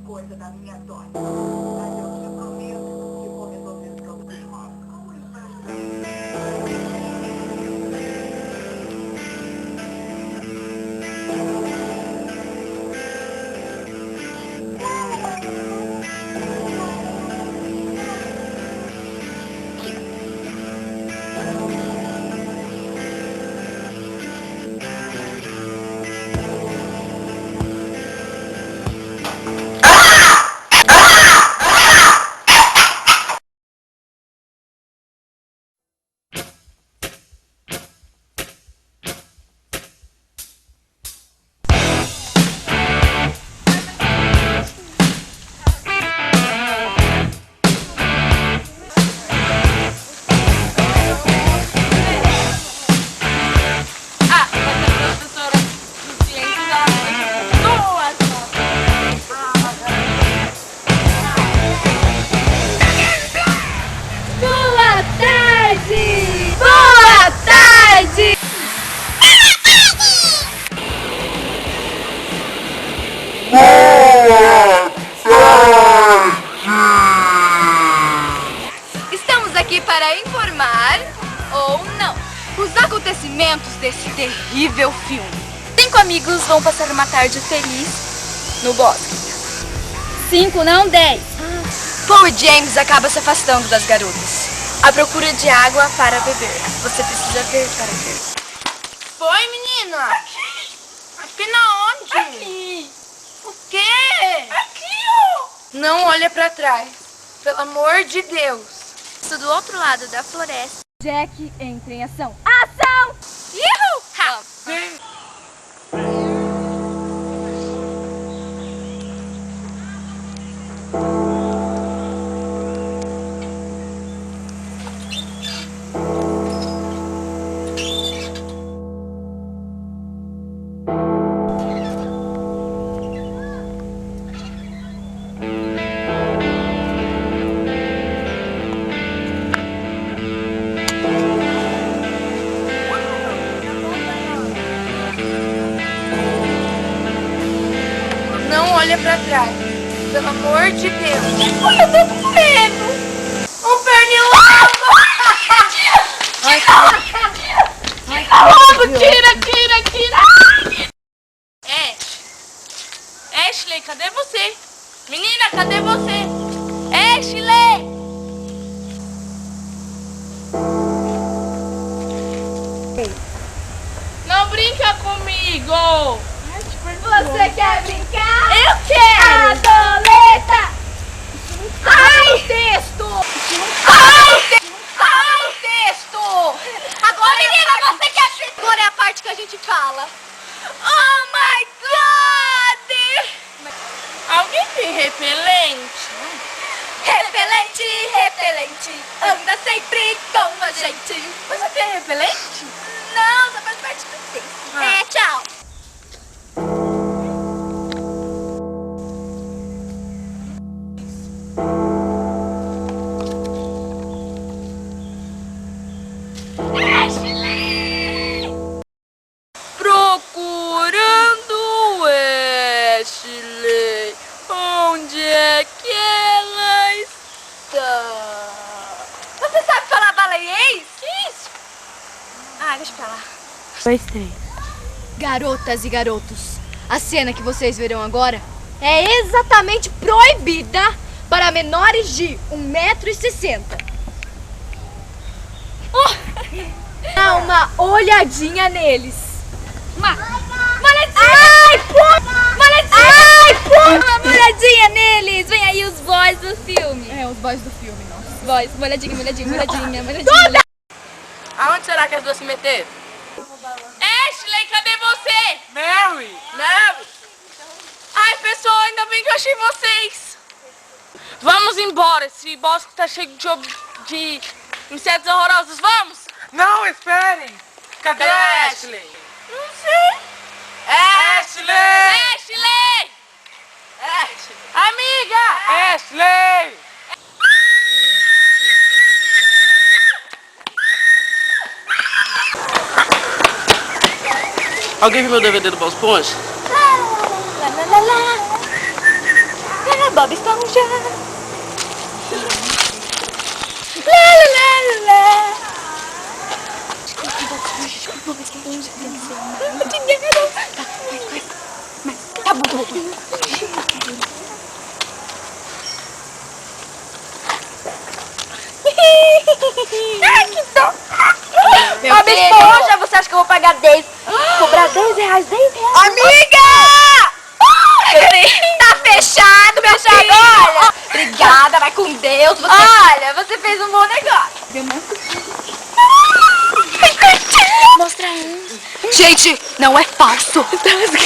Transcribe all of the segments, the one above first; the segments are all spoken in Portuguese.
Coisa da minha dona. Mas eu te prometo que vou resolver o problema. Estamos aqui para informar, ou não, os acontecimentos desse terrível filme. 5 amigos vão passar uma tarde feliz no bosque. 5 não, 10. Paul e James acabam se afastando das garotas, à procura de água para beber. Você precisa ver para ver. Foi, menina? Aqui na onde? Aqui! O quê? Aqui, ó! Não olha pra trás. Pelo amor de Deus. Estou do outro lado da floresta. Jack entra em ação. Ação! Ihu! Ha! Não olha pra trás. Pelo amor de Deus. Ai, eu tô com medo. Um pernilongo! Logo, tira! Ashley, cadê você? Menina, cadê você? Ashley! Não brinca comigo! Você quer brincar? Eu quero! Adoleta! Ai! Texto! Ai, o texto! Agora, menina, você quer assistir? Agora é a parte que a gente fala. Oh my God! Alguém tem repelente? Repelente, anda sempre com a gente. Você tem repelente? Não, só faz parte do texto. Ah. Tchau. Procurando Ashley. Onde é que ela está? Você sabe falar baleiês? Que isso? Ah, deixa pra lá. 2, 3. Garotas e garotos, a cena que vocês verão agora é exatamente proibida para menores de 1,60 m. Dá uma olhadinha neles. Uma olhadinha neles. Vem aí os boys do filme. É, os boys do filme, nossa. Boys, uma olhadinha. Aonde será que as duas se meteram? Ashley, cadê você? Mary! Ai, pessoal, ainda bem que eu achei vocês. Vamos embora, esse bosque tá cheio de insetos horrorosos. Vamos! Não, esperem! Cadê a Ashley? Não sei. Ashley! Amiga! Ashley! Alguém viu meu DVD do Bob Esponja? Bob Esponja. Tá bom. Ai, que dó. Bob Esponja, você acha que eu vou pagar 10? Cobrar 10 reais, 10 reais? Amiga! Tá fechado, meu filho. Olha. Obrigada, vai com Deus. Olha, você fez um bom negócio. Mostra uns. Gente, não é falso.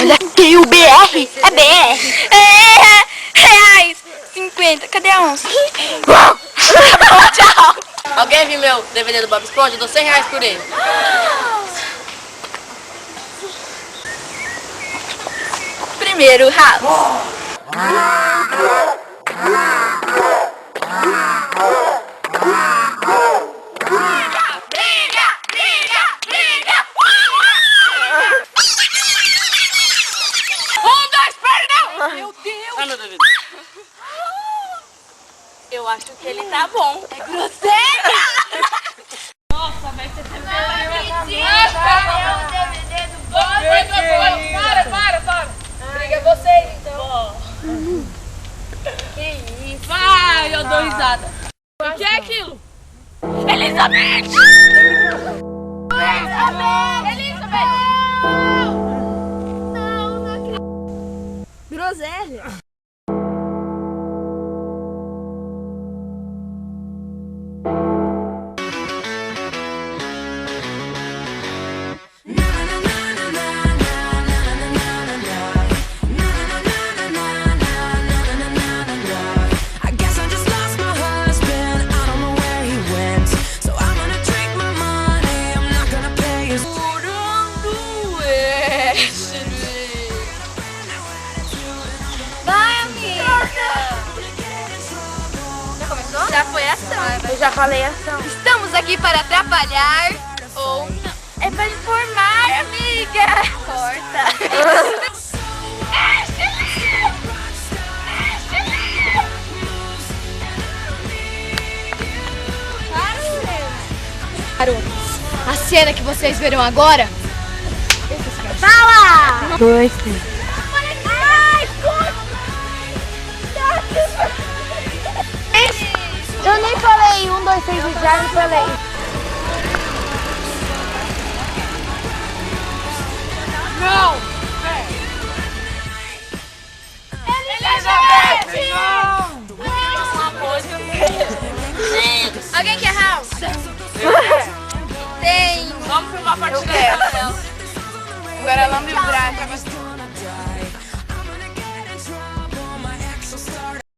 Olha aqui, o BR. É BR. É, reais. 50. Cadê a onça? Tchau. Alguém viu meu DVD do Bob Esponja? Eu dou 100 reais por ele. Primeiro house. Meu Deus! Ah, meu DVD. Eu acho que ele tá bom. É grosseira! Nossa, vai ser sempre. Para! Briga vocês, então. Que isso? Vai, eu dou risada. O que é aquilo? Elizabeth! Groselha. I guess I just lost my husband. I don't know where he went. So I'm gonna drink my money. I'm not gonna pay his. Vai, amiga! Já começou? Já foi ação. Eu já falei ação. Estamos aqui para atrapalhar ou não. É para informar, amiga. Corta. Garotos, a cena que vocês verão agora. Fala! 2, 3. Eu nem falei 1, 2, 3 e já não falei. Alguém quer house? Tem. Vamos filmar a partida. Agora lambe o braço.